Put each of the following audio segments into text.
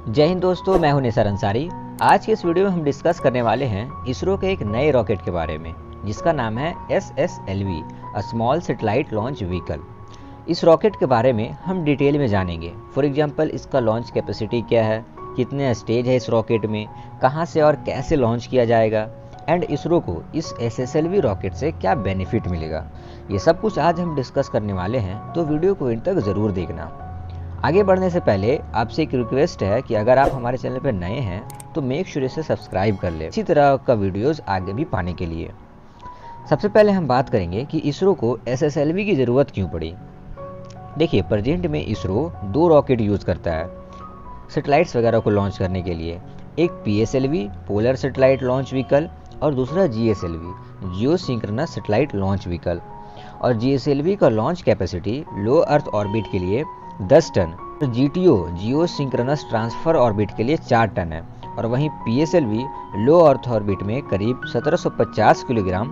जय हिंद दोस्तों, मैं हूं निसार अंसारी। आज के इस वीडियो में हम डिस्कस करने वाले हैं इसरो के एक नए रॉकेट के बारे में जिसका नाम है SSLV, a small satellite launch vehicle. इस रॉकेट के बारे में हम डिटेल में जानेंगे। फॉर एग्जांपल, इसका लॉन्च कैपेसिटी क्या है, कितने स्टेज है इस रॉकेट में, कहां से और कैसे लॉन्च किया जाएगा, एंड इसरो को इस SSLV रॉकेट से क्या बेनिफिट मिलेगा। ये सब कुछ आज हम डिस्कस करने वाले हैं, तो वीडियो को इन तक ज़रूर देखना। आगे बढ़ने से पहले आपसे एक रिक्वेस्ट है कि अगर आप हमारे चैनल पर नए हैं तो मेक श्योर इसे सब्सक्राइब कर ले, इसी तरह का वीडियोस आगे भी पाने के लिए। सबसे पहले हम बात करेंगे कि इसरो को SSLV की ज़रूरत क्यों पड़ी। देखिए, प्रेजेंट में इसरो 2 रॉकेट यूज़ करता है सैटेलाइट्स वगैरह को लॉन्च करने के लिए। एक PSLV, polar satellite launch vehicle, और दूसरा GSLV, जियो सिंक्रोनस सैटेलाइट लॉन्च व्हीकल। और GSLV का लॉन्च कैपेसिटी लो अर्थ ऑर्बिट के लिए 10 टन, तो GTO, जियो सिंक्रोनस ट्रांसफर ऑर्बिट के लिए 4 टन है। और वहीं PSLV लो अर्थ ऑर्बिट में करीब 1750 किलोग्राम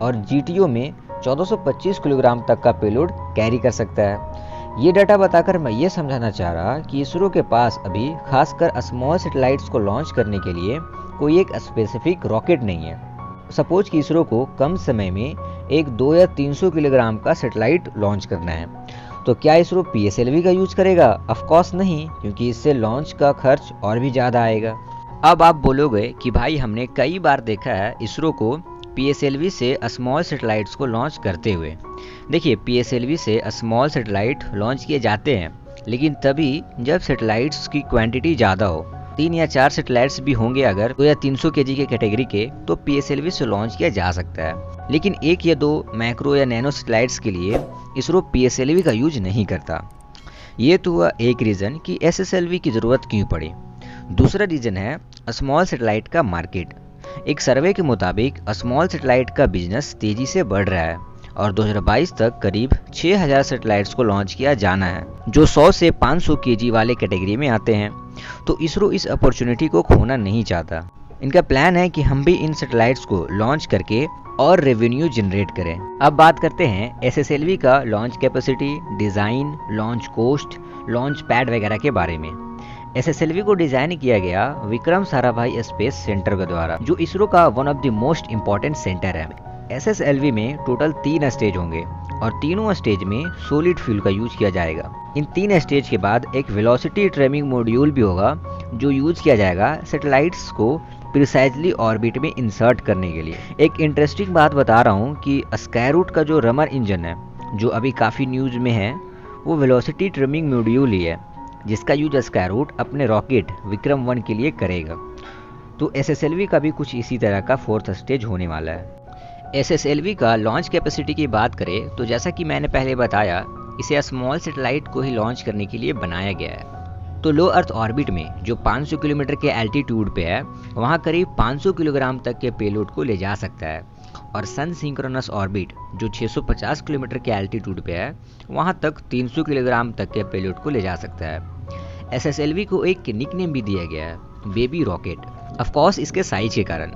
और GTO में 1425 किलोग्राम तक का पेलोड कैरी कर सकता है। ये डाटा बताकर मैं ये समझाना चाह रहा कि इसरो के पास अभी खासकर स्मॉल सैटेलाइट्स को लॉन्च करने के लिए कोई एक स्पेसिफिक रॉकेट नहीं है। सपोज कि इसरो को कम समय में एक 2 या 300 किलोग्राम का सैटेलाइट लॉन्च करना है, तो क्या इसरो PSLV का यूज करेगा? ऑफ कोर्स नहीं, क्योंकि इससे लॉन्च का खर्च और भी ज़्यादा आएगा। अब आप बोलोगे कि भाई, हमने कई बार देखा है इसरो को PSLV से स्मॉल सैटेलाइट्स को लॉन्च करते हुए। देखिए, PSLV से स्मॉल सैटेलाइट लॉन्च किए जाते हैं, लेकिन तभी जब सैटेलाइट्स की क्वांटिटी ज़्यादा हो। 3 या 4 सैटेलाइट्स भी होंगे अगर 2 या 300 kg के कैटेगरी के, तो PSLV से लॉन्च किया जा सकता है। लेकिन 1 या 2 मैक्रो या नैनो सैटेलाइट्स के लिए इसरो PSLV का यूज नहीं करता। ये तो हुआ एक रीज़न कि SSLV की ज़रूरत क्यों पड़ी। दूसरा रीज़न है स्मॉल सैटेलाइट का मार्केट। एक सर्वे के मुताबिक स्मॉल सैटेलाइट का बिजनेस तेज़ी से बढ़ रहा है और 2022 तक करीब 6000 सैटेलाइट्स को लॉन्च किया जाना है, जो 100 से 500 kg वाले कैटेगरी में आते हैं। तो इसरो इस अपॉर्चुनिटी को खोना नहीं चाहता। इनका प्लान है कि हम भी इन सैटेलाइट्स को लॉन्च करके और रेवेन्यू जनरेट करें। अब बात करते हैं SSLV का launch capacity, design, launch cost, launch pad वगैरह के बारे में। SSLV को डिज़ाइन किया गया विक्रम साराभाई स्पेस सेंटर के द्वारा, जो इसरो का one of the most important centre है। SSLV में टोटल 3 स्टेज होंगे और तीनों स्टेज में सॉलिड फ्यूल का यूज किया जाएगा। इन 3 स्टेज के बाद एक वेलोसिटी ट्रिमिंग मॉड्यूल भी होगा, जो यूज किया जाएगा सैटेलाइट्स को प्रिसाइजली ऑर्बिट में इंसर्ट करने के लिए। एक इंटरेस्टिंग बात बता रहा हूँ कि स्काईरूट का जो रमर इंजन है, जो अभी काफ़ी न्यूज़ में है, वो वेलोसिटी ट्रिमिंग मॉड्यूल ही है, जिसका यूज स्काईरूट अपने रॉकेट विक्रम 1 के लिए करेगा। तो SSLV का भी कुछ इसी तरह का 4th स्टेज होने वाला है। SSLV का लॉन्च कैपेसिटी की बात करें तो जैसा कि मैंने पहले बताया, इसे स्मॉल सैटेलाइट को ही लॉन्च करने के लिए बनाया गया है। तो लो अर्थ ऑर्बिट में जो 500 किलोमीटर के एल्टीट्यूड पे है, वहाँ करीब 500 किलोग्राम तक के पेलोड को ले जा सकता है। और सन सिंक्रोनस ऑर्बिट जो 650 किलोमीटर के एल्टीट्यूड पे है, वहाँ तक 300 किलोग्राम तक के पेलोड को ले जा सकता है। SSLV को एक निकनेम भी दिया गया है, बेबी रॉकेट, ऑफ कोर्स इसके साइज के कारण।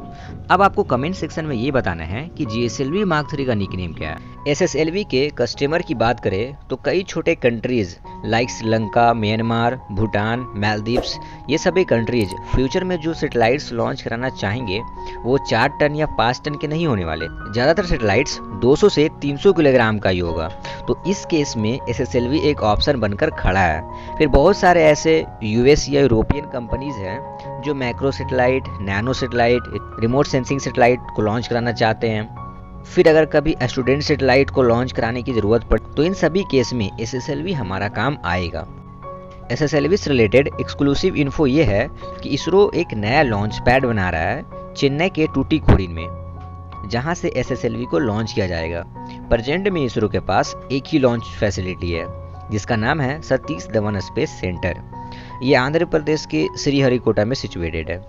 अब आपको कमेंट सेक्शन में ये बताना है कि GSLV Mark 3 का निकनेम क्या है। SSLV के कस्टमर की बात करें तो कई छोटे countries like Sri Lanka, Myanmar, Bhutan, Maldives, ये सभी कंट्रीज फ्यूचर में जो सैटेलाइट्स लॉन्च कराना चाहेंगे वो 4 टन या 5 टन के नहीं होने वाले। ज़्यादातर सैटेलाइट्स 200 से 300 किलोग्राम का ही होगा। तो इस केस में SSLV एक ऑप्शन बनकर खड़ा है। फिर बहुत सारे ऐसे US या यूरोपियन कंपनीज हैं जो macro satellite, nano satellite, remote sensing satellite को लॉन्च कराना चाहते हैं। फिर अगर कभी स्टूडेंट सैटेलाइट को लॉन्च कराने की ज़रूरत पड़े, तो इन सभी केस में SSLV हमारा काम आएगा। SSLV से रिलेटेड एक्सक्लूसिव इन्फो ये है कि इसरो एक नया लॉन्च पैड बना रहा है चेन्नई के टूटीकोरिन में, जहां से SSLV को लॉन्च किया जाएगा। प्रेजेंट में इसरो के पास एक ही लॉन्च फैसिलिटी है, जिसका नाम है सतीश धवन स्पेस सेंटर। ये आंध्र प्रदेश के श्रीहरिकोटा में सिचुएटेड है।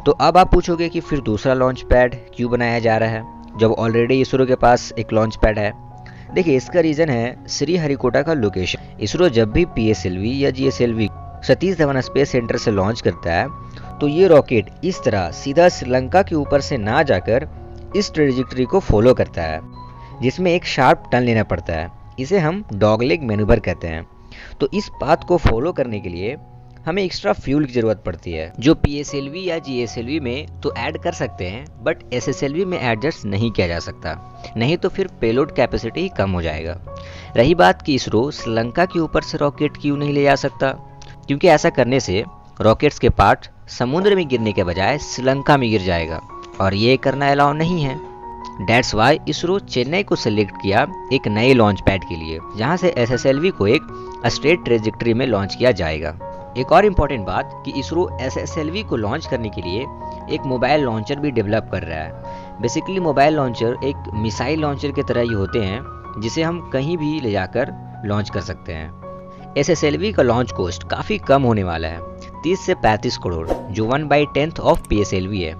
तो अब आप पूछोगे कि फिर दूसरा लॉन्च पैड क्यों बनाया जा रहा है, जब ऑलरेडी इसरो के पास एक लॉन्च पैड है। देखिए, इसका रीज़न है श्रीहरिकोटा का लोकेशन। इसरो जब भी PSLV या GSLV Satish Dhawan space centre से लॉन्च करता है, तो ये रॉकेट इस तरह सीधा श्रीलंका के ऊपर से ना जाकर इस ट्रेजेक्टरी को फॉलो करता है, जिसमें एक शार्प टर्न लेना पड़ता है। इसे हम डॉगलेग मैन्यूवर कहते हैं। तो इस पाथ को फॉलो करने के लिए हमें एक्स्ट्रा फ्यूल की ज़रूरत पड़ती है, जो PSLV या GSLV में तो ऐड कर सकते हैं, बट SSLV में एडजस्ट नहीं किया जा सकता, नहीं तो फिर पेलोड कैपेसिटी ही कम हो जाएगा। रही बात कि इसरो श्रीलंका के ऊपर से रॉकेट क्यों नहीं ले जा सकता, क्योंकि ऐसा करने से रॉकेट्स के पार्ट समुद्र में गिरने के बजाय श्रीलंका में गिर जाएगा, और ये करना अलाउ नहीं है। डेट्स वाई इसरो चेन्नई को सिलेक्ट किया एक नए लॉन्च पैड के लिए, जहां से SSLV को एक स्ट्रेट ट्रेजेक्टरी में लॉन्च किया जाएगा। एक और इम्पॉर्टेंट बात कि इसरो SSLV को लॉन्च करने के लिए एक मोबाइल लॉन्चर भी डेवलप कर रहा है। बेसिकली मोबाइल लॉन्चर एक मिसाइल लॉन्चर की तरह ही होते हैं, जिसे हम कहीं भी ले जाकर लॉन्च कर सकते हैं। SSLV का लॉन्च कॉस्ट काफ़ी कम होने वाला है, 30 से 35 करोड़, जो 1/10 ऑफ PSLV है।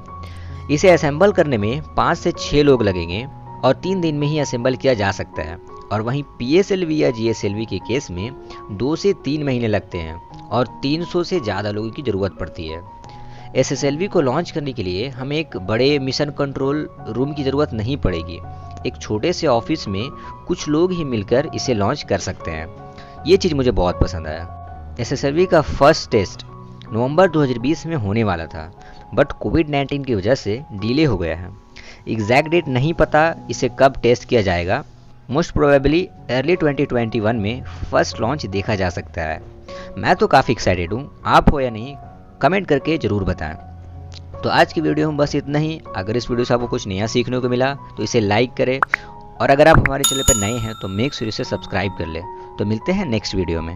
इसे असेंबल करने में 5 से 6 लोग लगेंगे और 3 दिन में ही असेंबल किया जा सकता है, और वहीं PSLV या GSLV के केस में 2 से 3 महीने लगते हैं और 300 से ज़्यादा लोगों की ज़रूरत पड़ती है। SSLV को लॉन्च करने के लिए हमें एक बड़े मिशन कंट्रोल रूम की ज़रूरत नहीं पड़ेगी, एक छोटे से ऑफिस में कुछ लोग ही मिलकर इसे लॉन्च कर सकते हैं। ये चीज़ मुझे बहुत पसंद आया। SSLV का फर्स्ट टेस्ट नवंबर 2020 में होने वाला था, बट कोविड-19 की वजह से डिले हो गया है। एग्जैक्ट डेट नहीं पता इसे कब टेस्ट किया जाएगा। मोस्ट प्रोबेबली अर्ली 2021 में फर्स्ट लॉन्च देखा जा सकता है। मैं तो काफ़ी एक्साइटेड हूँ, आप हो या नहीं कमेंट करके ज़रूर बताएं। तो आज की वीडियो में बस इतना ही। अगर इस वीडियो से आपको कुछ नया सीखने को मिला तो इसे लाइक करें, और अगर आप हमारे चैनल पर नए हैं तो मेक श्योर इसे सब्सक्राइब कर लें। तो मिलते हैं नेक्स्ट वीडियो में।